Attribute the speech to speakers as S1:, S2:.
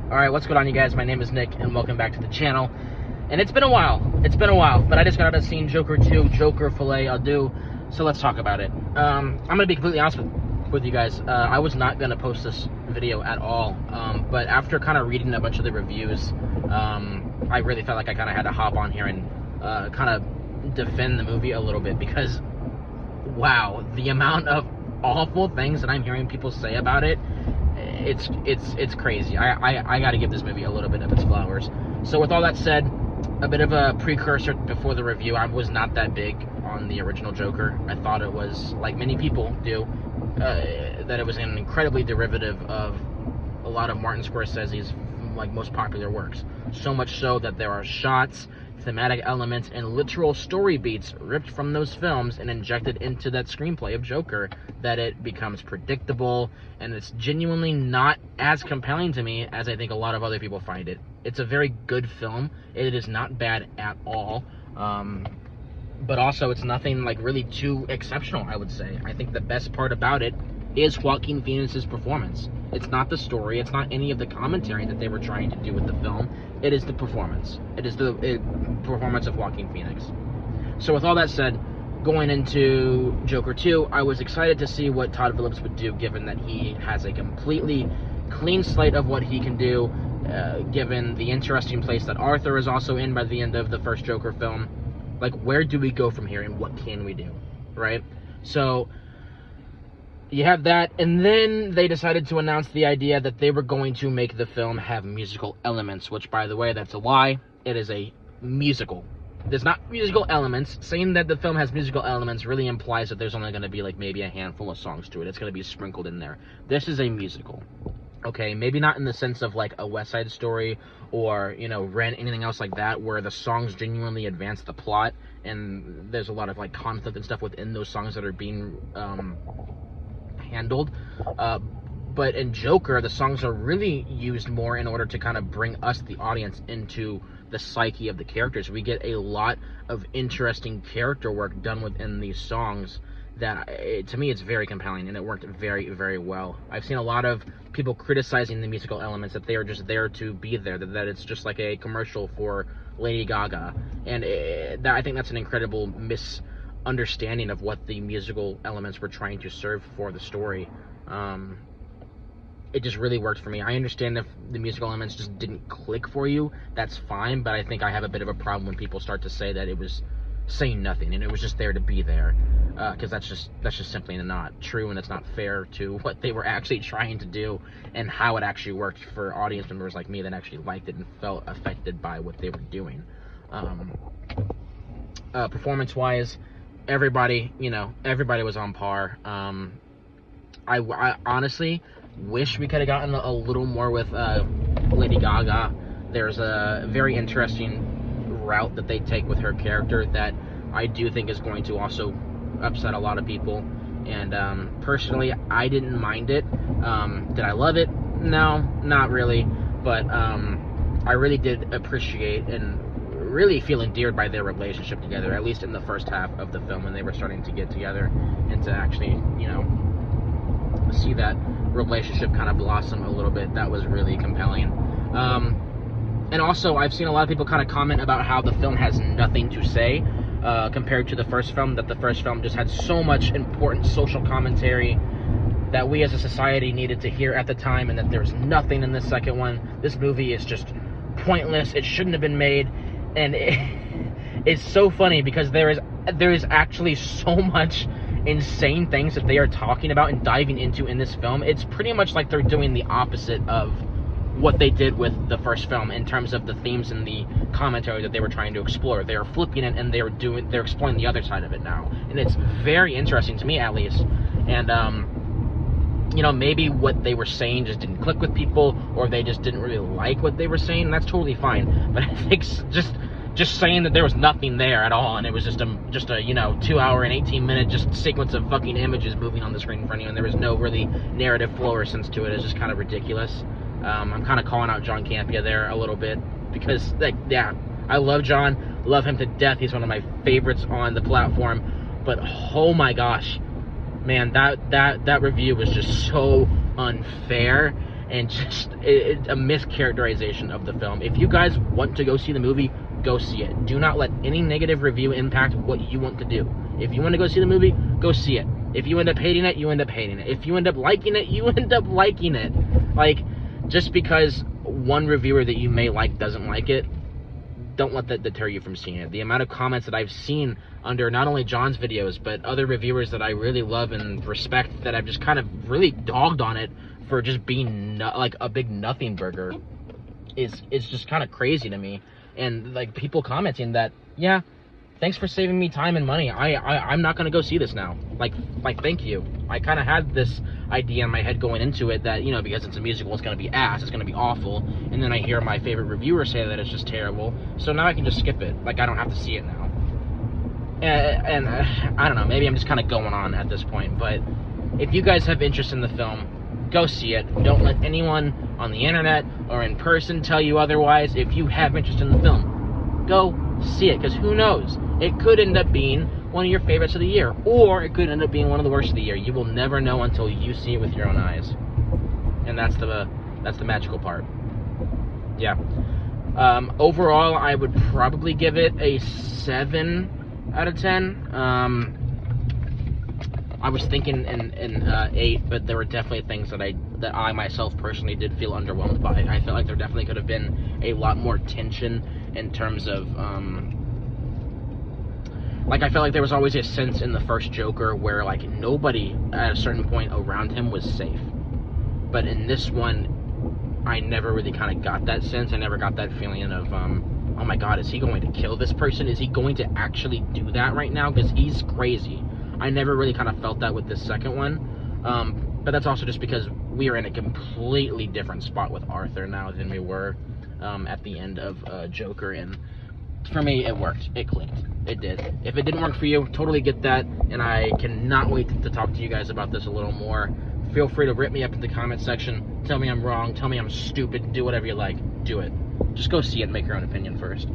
S1: Alright, what's going on, you guys? My name is Nick, and welcome back to the channel. And it's been a while, but I just got out of seeing Joker 2, Joker Folie, Deux, so let's talk about it. I'm going to be completely honest with you guys. I was not going to post this video at all, but after kind of reading a bunch of the reviews, I really felt like I kind of had to hop on here and kind of defend the movie a little bit, because, wow, the amount of awful things that I'm hearing people say about it, it's crazy. I got to give this movie a little bit of its flowers. So with all that said, a bit of a precursor before the review. I was not that big on the original Joker. I thought it was, like many people do, that it was an incredibly derivative of a lot of Martin Scorsese's most popular works. So much so that there are shots, thematic elements, and literal story beats ripped from those films and injected into that screenplay of Joker, that it becomes predictable, and it's genuinely not as compelling to me as I think a lot of other people find it. It's a very good film. It is not bad at all, but also it's nothing really too exceptional, I would say. I think the best part about it is Joaquin Phoenix's performance. It's not the story, it's not any of the commentary that they were trying to do with the film. It is the performance. It is the performance of Joaquin Phoenix. So with all that said, going into Joker 2, I was excited to see what Todd Phillips would do, given that he has a completely clean slate of what he can do, given the interesting place that Arthur is also in by the end of the first Joker film. Where do we go from here, and what can we do, right? So you have that, and then they decided to announce the idea that they were going to make the film have musical elements, which, by the way, that's a lie. It is a musical. There's not musical elements. Saying that the film has musical elements really implies that there's only going to be maybe a handful of songs to it. It's going to be sprinkled in there. This is a musical. Okay, maybe not in the sense of a West Side Story or, Rent, anything else like that, where the songs genuinely advance the plot, and there's a lot of conflict and stuff within those songs that are being handled. But in Joker, the songs are really used more in order to kind of bring us, the audience, into the psyche of the characters. We get a lot of interesting character work done within these songs that, to me, it's very compelling, and it worked very, very well. I've seen a lot of people criticizing the musical elements, that they are just there to be there, that it's just like a commercial for Lady Gaga, and I think that's an incredible misunderstanding of what the musical elements were trying to serve for the story. It just really worked for me. I understand if the musical elements just didn't click for you, that's fine, but I think I have a bit of a problem when people start to say that it was saying nothing and it was just there to be there, because that's just simply not true, and it's not fair to what they were actually trying to do and how it actually worked for audience members like me that actually liked it and felt affected by what they were doing. Performance-wise, everybody was on par. I honestly wish we could have gotten a little more with Lady Gaga. There's a very interesting route that they take with her character that I do think is going to also upset a lot of people, and personally, I didn't mind it. Did I love it? No, not really, but I really did appreciate and really feel endeared by their relationship together, at least in the first half of the film when they were starting to get together, and to actually, see that relationship kind of blossom a little bit. That was really compelling. And also, I've seen a lot of people kind of comment about how the film has nothing to say compared to the first film, that the first film just had so much important social commentary that we as a society needed to hear at the time, and that there's nothing in the second one. This movie is just pointless. It shouldn't have been made. And it's so funny, because there is actually so much insane things that they are talking about and diving into in this film. It's pretty much like they're doing the opposite of what they did with the first film in terms of the themes and the commentary that they were trying to explore. They are flipping it, and they're exploring the other side of it now, and it's very interesting to me, at least. And maybe what they were saying just didn't click with people, or they just didn't really like what they were saying, and that's totally fine. But I think just saying that there was nothing there at all, and it was just a 2 hour and 18-minute just sequence of fucking images moving on the screen in front of you, and there was no really narrative flow or sense to it. It's just kind of ridiculous. I'm kind of calling out John Campea there a little bit, because I love John, love him to death. He's one of my favorites on the platform, but oh my gosh, man, that review was just so unfair, and just a mischaracterization of the film. If you guys want to go see the movie, go see it. Do not let any negative review impact what you want to do. If you want to go see the movie, go see it. If you end up hating it, you end up hating it. If you end up liking it, you end up liking it. Like, just because one reviewer that you may like doesn't like it, don't let that deter you from seeing it. The amount of comments that I've seen under not only John's videos, but other reviewers that I really love and respect, that I've just kind of really dogged on it for just being like a big nothing burger, is just kind of crazy to me. And like, people commenting that, yeah, thanks for saving me time and money. I'm not gonna go see this now. Like thank you. I kind of had this idea in my head going into it that, you know, because it's a musical, it's gonna be ass, it's gonna be awful. And then I hear my favorite reviewer say that it's just terrible. So now I can just skip it. Like, I don't have to see it now. And I don't know, maybe I'm just kind of going on at this point. But if you guys have interest in the film, go see it. Don't let anyone on the internet or in person tell you otherwise. If you have interest in the film, go see it, because who knows? It could end up being one of your favorites of the year, or it could end up being one of the worst of the year. You will never know until you see it with your own eyes, and that's the magical part. Yeah. Overall, I would probably give it a 7 out of 10. I was thinking in 8, but there were definitely things that I myself personally did feel underwhelmed by. I felt like there definitely could have been a lot more tension in terms of, like, I felt like there was always a sense in the first Joker where, like, nobody at a certain point around him was safe. But in this one, I never really kind of got that sense. I never got that feeling of, oh my god, is he going to kill this person? Is he going to actually do that right now? Because he's crazy. I never really kind of felt that with this second one. But that's also just because we are in a completely different spot with Arthur now than we were at the end of Joker. And for me, it worked. It clicked. It did. If it didn't work for you, totally get that. And I cannot wait to talk to you guys about this a little more. Feel free to rip me up in the comment section. Tell me I'm wrong. Tell me I'm stupid. Do whatever you like. Do it. Just go see it and make your own opinion first.